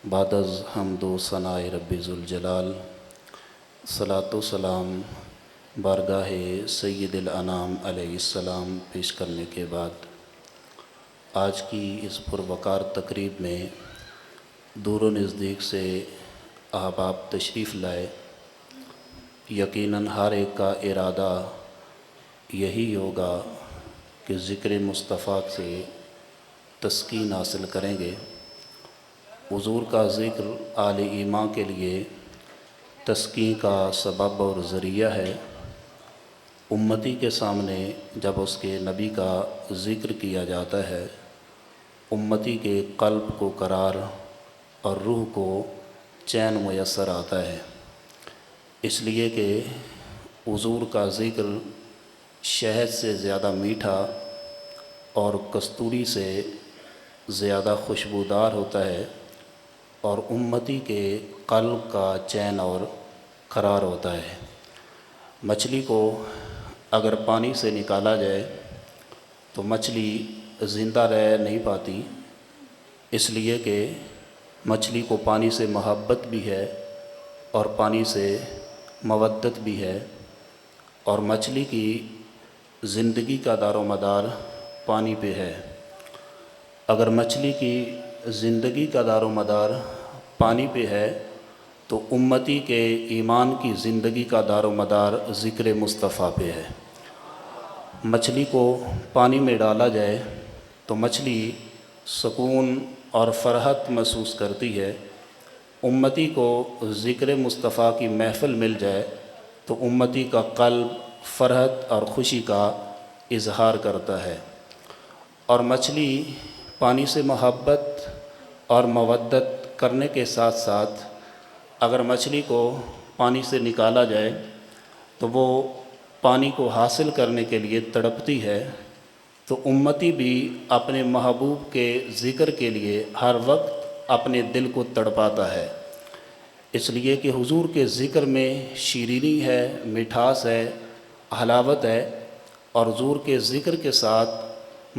بعد از حمد و ثناء رب ذوالجلال، صلاۃ و سلام بارگاہ سید الانام علیہ السلام پیش کرنے کے بعد آج کی اس پروقار تقریب میں دور و نزدیک سے احباب تشریف لائے۔ یقیناً ہر ایک کا ارادہ یہی ہوگا کہ ذکر مصطفیٰ سے تسکین حاصل کریں گے۔ حضور کا ذکر اہل ایمان کے لیے تسکین کا سبب اور ذریعہ ہے۔ امتی کے سامنے جب اس کے نبی کا ذکر کیا جاتا ہے، امتی کے قلب کو قرار اور روح کو چین میسر آتا ہے، اس لیے کہ حضور کا ذکر شہد سے زیادہ میٹھا اور کستوری سے زیادہ خوشبودار ہوتا ہے، اور امتی کے قلب کا چین اور قرار ہوتا ہے۔ مچھلی کو اگر پانی سے نکالا جائے تو مچھلی زندہ رہ نہیں پاتی، اس لیے کہ مچھلی کو پانی سے محبت بھی ہے اور پانی سے مودت بھی ہے، اور مچھلی کی زندگی کا دار و مدار پانی پہ ہے۔ اگر مچھلی کی زندگی کا دار و مدار پانی پہ ہے تو امتی کے ایمان کی زندگی کا دار و مدار ذکر مصطفیٰ پہ ہے۔ مچھلی کو پانی میں ڈالا جائے تو مچھلی سکون اور فرحت محسوس کرتی ہے، امتی کو ذکر مصطفیٰ کی محفل مل جائے تو امتی کا قلب فرحت اور خوشی کا اظہار کرتا ہے۔ اور مچھلی پانی سے محبت اور مودت کرنے کے ساتھ ساتھ اگر مچھلی کو پانی سے نکالا جائے تو وہ پانی کو حاصل کرنے کے لیے تڑپتی ہے، تو امتی بھی اپنے محبوب کے ذکر کے لیے ہر وقت اپنے دل کو تڑپاتا ہے، اس لیے کہ حضور کے ذکر میں شیرینی ہے، مٹھاس ہے، حلاوت ہے، اور حضور کے ذکر کے ساتھ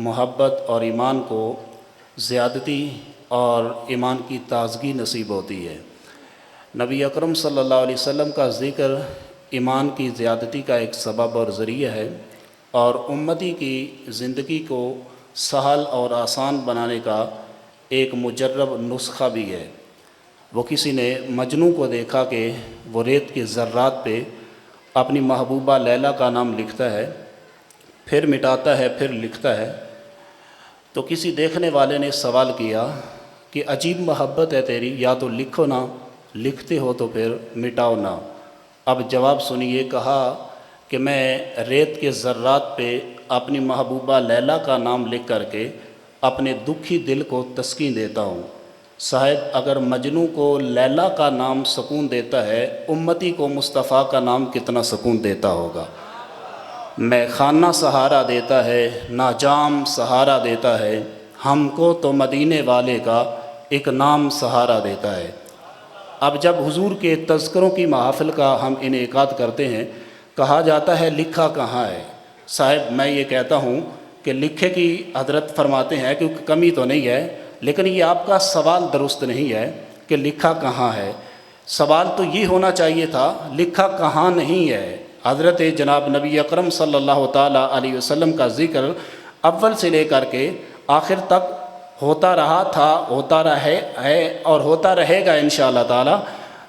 محبت اور ایمان کو زیادتی اور ایمان کی تازگی نصیب ہوتی ہے۔ نبی اکرم صلی اللہ علیہ وسلم کا ذکر ایمان کی زیادتی کا ایک سبب اور ذریعہ ہے، اور امتی کی زندگی کو سہل اور آسان بنانے کا ایک مجرب نسخہ بھی ہے۔ وہ کسی نے مجنوں کو دیکھا کہ وہ ریت کے ذرات پہ اپنی محبوبہ لیلا کا نام لکھتا ہے، پھر مٹاتا ہے، پھر لکھتا ہے، تو کسی دیکھنے والے نے سوال کیا کہ عجیب محبت ہے تیری، یا تو لکھو نہ، لکھتے ہو تو پھر مٹاؤ نہ۔ اب جواب سنیے، کہا کہ میں ریت کے ذرات پہ اپنی محبوبہ لیلا کا نام لکھ کر کے اپنے دکھی دل کو تسکین دیتا ہوں۔ صاحب اگر مجنوں کو لیلا کا نام سکون دیتا ہے، امتی کو مصطفیٰ کا نام کتنا سکون دیتا ہوگا۔ میں خانہ سہارا دیتا ہے، ناجام سہارا دیتا ہے، ہم کو تو مدینے والے کا ایک نام سہارا دیتا ہے۔ اب جب حضور کے تذکروں کی محافل کا ہم انعقاد کرتے ہیں، کہا جاتا ہے لکھا کہاں ہے؟ صاحب میں یہ کہتا ہوں کہ لکھے کی حضرت فرماتے ہیں کیونکہ کمی تو نہیں ہے، لیکن یہ آپ کا سوال درست نہیں ہے کہ لکھا کہاں ہے۔ سوال تو یہ ہونا چاہیے تھا لکھا کہاں نہیں ہے۔ حضرت جناب نبی اکرم صلی اللہ تعالیٰ علیہ وسلم کا ذکر اول سے لے کر کے آخر تک ہوتا رہا تھا، ہوتا ہے اور ہوتا رہے گا انشاءاللہ تعالیٰ۔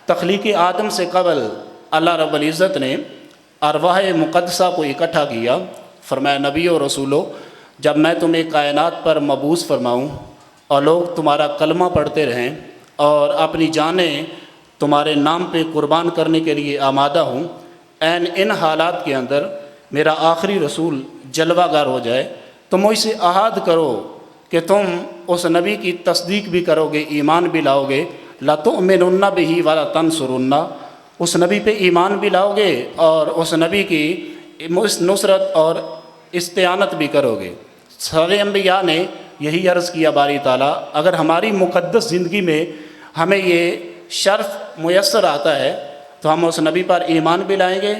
تخلیق آدم سے قبل اللہ رب العزت نے ارواح مقدسہ کو اکٹھا کیا، فرمایا نبی و رسولو، جب میں تمہیں کائنات پر مبعوث فرماؤں اور لوگ تمہارا کلمہ پڑھتے رہیں اور اپنی جانیں تمہارے نام پہ قربان کرنے کے لیے آمادہ ہوں، ان حالات کے اندر میرا آخری رسول جلوہ گر ہو جائے تو مجھ سے عہد کرو کہ تم اس نبی کی تصدیق بھی کرو گے، ایمان بھی لاؤ گے، لَتُؤْمِنُنَّ بِهِ وَلَتَنْصُرُنَّ، اس نبی پہ ایمان بھی لاؤ گے اور اس نبی کی نصرت اور استعانت بھی کرو گے۔ سارے انبیاء نے یہی عرض کیا باری تعالیٰ، اگر ہماری مقدس زندگی میں ہمیں یہ شرف میسر آتا ہے تو ہم اس نبی پر ایمان بھی لائیں گے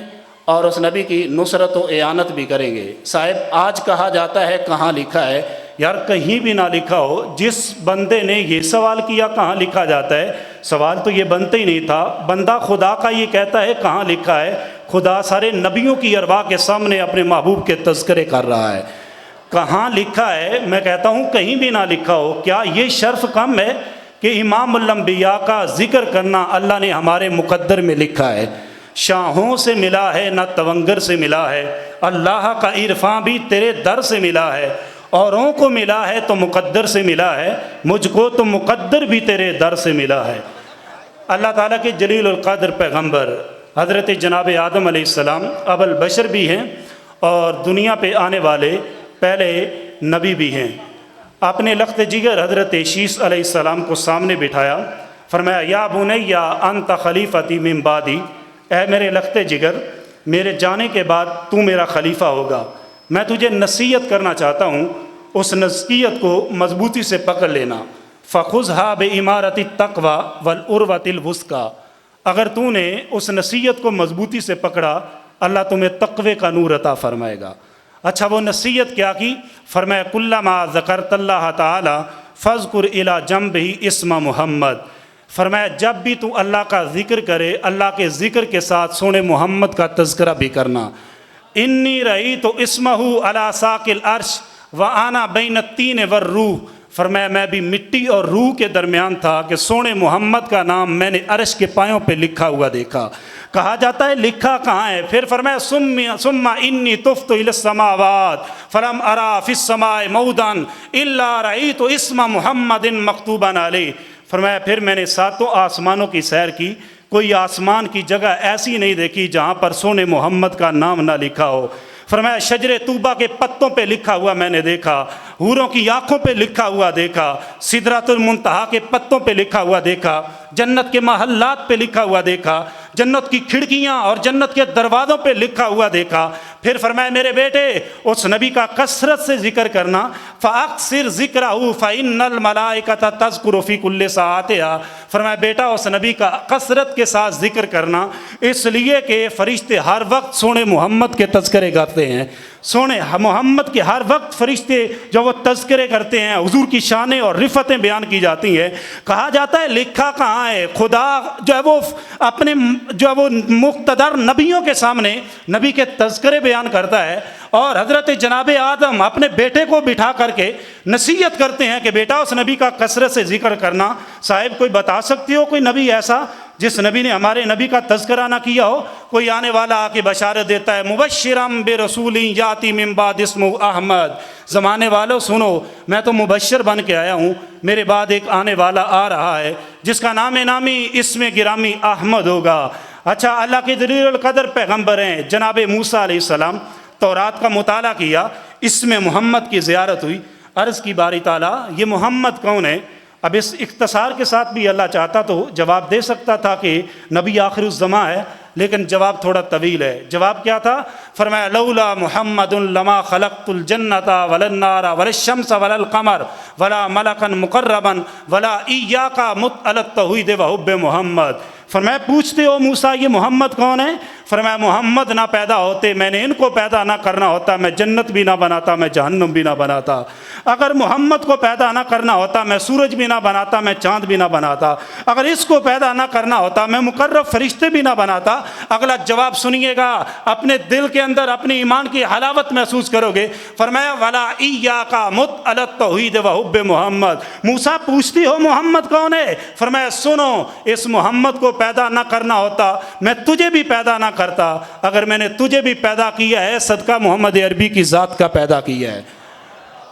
اور اس نبی کی نصرت و اعانت بھی کریں گے۔ صاحب آج کہا جاتا ہے کہاں لکھا ہے یار کہیں بھی نہ لکھا ہو. جس بندے نے یہ سوال کیا کہاں لکھا جاتا ہے؟ سوال تو یہ بنتا ہی نہیں تھا. بندہ خدا کا یہ کہتا ہے کہاں لکھا ہے؟ خدا سارے نبیوں کی ارواح کے سامنے اپنے محبوب کے تذکرے کر رہا ہے. کہاں لکھا ہے؟ میں کہتا ہوں کہیں بھی نہ لکھا ہو. کیا یہ شرف کم ہے کہ امام الانبیاء کا ذکر کرنا اللہ نے ہمارے مقدر میں لکھا ہے؟ شاہوں سے ملا ہے نہ تونگر سے ملا ہے. اللہ کا عرفان بھی تیرے در سے ملا ہے. اوروں کو ملا ہے تو مقدر سے ملا ہے، مجھ کو تو مقدر بھی تیرے در سے ملا ہے. اللہ تعالیٰ کے جلیل القدر پیغمبر حضرت جناب آدم علیہ السلام ابو البشر بھی ہیں اور دنیا پہ آنے والے پہلے نبی بھی ہیں. اپنے لخت جگر حضرت شیس علیہ السلام کو سامنے بٹھایا، فرمایا یا بنیا انت خلیفتی من بعدی، اے میرے لخت جگر، میرے جانے کے بعد تو میرا خلیفہ ہوگا. میں تجھے نصیحت کرنا چاہتا ہوں، اس نصیحت کو مضبوطی سے پکڑ لینا. فخذھا بعمارۃ التقویٰ والعروۃ الوثقیٰ، اگر تو نے اس نصیحت کو مضبوطی سے پکڑا اللہ تمہیں تقوی کا نور عطا فرمائے گا. اچھا وہ نصیحت کیا کی؟ فرمایا کلما ذکرت اللہ تعالی فاذکر الی جنبہ اسم محمد. فرمایا جب بھی تو اللہ کا ذکر کرے اللہ کے ذکر کے ساتھ سونے محمد کا تذکرہ بھی کرنا. انی رأیت اسمہ علی ساق العرش وانا بین الطین والروح. فرمایا میں بھی مٹی اور روح کے درمیان تھا کہ سونے محمد کا نام میں نے عرش کے پایوں پہ لکھا ہوا دیکھا. کہا جاتا ہے لکھا کہاں ہے؟ پھر فرمایا ثم انی طفت الی السماوات فلم ارى فی السماء موضعا الا رأیت اسم محمد مکتوبا علیہ. فرمایا پھر میں نے ساتوں آسمانوں کی سیر کی، کوئی آسمان کی جگہ ایسی نہیں دیکھی جہاں پر سونے محمد کا نام نہ لکھا ہو. فرمایا شجر طوبہ کے پتوں پہ لکھا ہوا میں نے دیکھا، حوروں کی آنکھوں پہ لکھا ہوا دیکھا، سدرۃ المنتہا کے پتوں پہ لکھا ہوا دیکھا، جنت کے محلات پہ لکھا ہوا دیکھا، جنت کی کھڑکیاں اور جنت کے دروازوں پہ لکھا ہوا دیکھا. پھر فرمایا میرے بیٹے اس نبی کا کثرت سے ذکر کرنا. فاکثر ذکرہ فإن الملائکۃ تذکر فی کل ساعتہا. فرمایا بیٹا اس نبی کا کثرت کے ساتھ ذکر کرنا، اس لیے کہ فرشتے ہر وقت سونے محمد کے تذکرے کرتے ہیں. سونے محمد کے ہر وقت فرشتے جو وہ تذکرے کرتے ہیں، حضور کی شانیں اور رفتیں بیان کی جاتی ہیں. کہا جاتا ہے لکھا کہاں ہے؟ خدا جو ہے وہ اپنے جو ہے وہ مقتدر نبیوں کے سامنے نبی کے تذکرے بیان کرتا ہے، اور حضرت جناب آدم اپنے بیٹے کو بٹھا کر کے نصیحت کرتے ہیں کہ بیٹا اس نبی کا کثرت سے ذکر کرنا. صاحب کوئی بتا سکتی ہو کوئی نبی ایسا جس نبی نے ہمارے نبی کا تذکرہ نہ کیا ہو؟ کوئی آنے والا آ کے بشارت دیتا ہے مبشرم برسول یاتی من بعد اسمہ احمد. زمانے والوں سنو، میں تو مبشر بن کے آیا ہوں، میرے بعد ایک آنے والا آ رہا ہے جس کا نام نامی اسم گرامی احمد ہوگا. اچھا اللہ کے جلیل القدر پیغمبر ہیں جناب موسیٰ علیہ السلام، تورات کا مطالعہ کیا، اسم محمد کی زیارت ہوئی. عرض کی باری تعالیٰ یہ محمد کون ہے؟ اب اس اختصار کے ساتھ بھی اللہ چاہتا تو جواب دے سکتا تھا کہ نبی آخر الزماں ہے، لیکن جواب تھوڑا طویل ہے. جواب کیا تھا؟ فرمایا لولا محمد لما خلقت الجنۃ ولا النار ولا الشمس ولا القمر ولا ملکا مقربا ولا ایاک مطلع التوحید وحب محمد. فرمایا پوچھتے ہو موسیٰ یہ محمد کون ہے؟ فرمایا محمد نہ پیدا ہوتے، میں نے ان کو پیدا نہ کرنا ہوتا میں جنت بھی نہ بناتا، میں جہنم بھی نہ بناتا. اگر محمد کو پیدا نہ کرنا ہوتا میں سورج بھی نہ بناتا، میں چاند بھی نہ بناتا. اگر اس کو پیدا نہ کرنا ہوتا میں مقرب فرشتے بھی نہ بناتا. اگلا جواب سنیے گا، اپنے دل کے اندر اپنے ایمان کی حلاوت محسوس کرو گے. فرمایا ولا ایاک مطلع التوحید وحب محمد. موسیٰ پوچھتی ہو محمد کون ہے؟ فرمایا سنو، اس محمد کو پیدا نہ کرنا ہوتا میں تجھے بھی پیدا نہ کرتا. اگر میں نے تجھے بھی پیدا کیا ہے صدقہ محمد عربی کی ذات کا پیدا کیا ہے.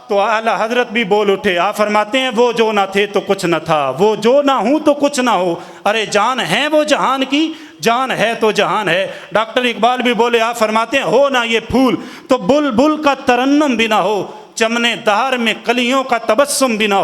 تو اعلیٰ حضرت بھی بول اٹھے، آپ فرماتے ہیں وہ جو نہ تھے تو کچھ نہ تھا، وہ جو نہ ہوں تو کچھ نہ ہو. ارے جان ہے وہ جہان کی، جان ہے تو جہان ہے. ڈاکٹر اقبال بھی بولے، آپ فرماتے ہیں ہو نہ یہ پھول تو بلبل کا ترنم بھی نہ ہو، چمنے دہر میں کلیوں کا تبسم بھی نہ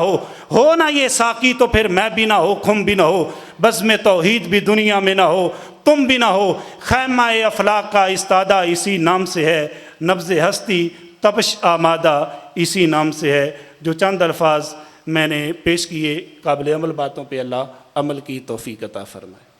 ہو نہ یہ ساقی تو پھر میں بھی نہ ہو، خم بھی نہ ہو، بزم توحید بھی دنیا میں نہ ہو، تم بھی نہ ہو. خیمہ افلاق کا استادہ اسی نام سے ہے، نبض ہستی تپش آمادہ اسی نام سے ہے. جو چند الفاظ میں نے پیش کیے قابل عمل باتوں پہ اللہ عمل کی توفیق عطا فرمائے.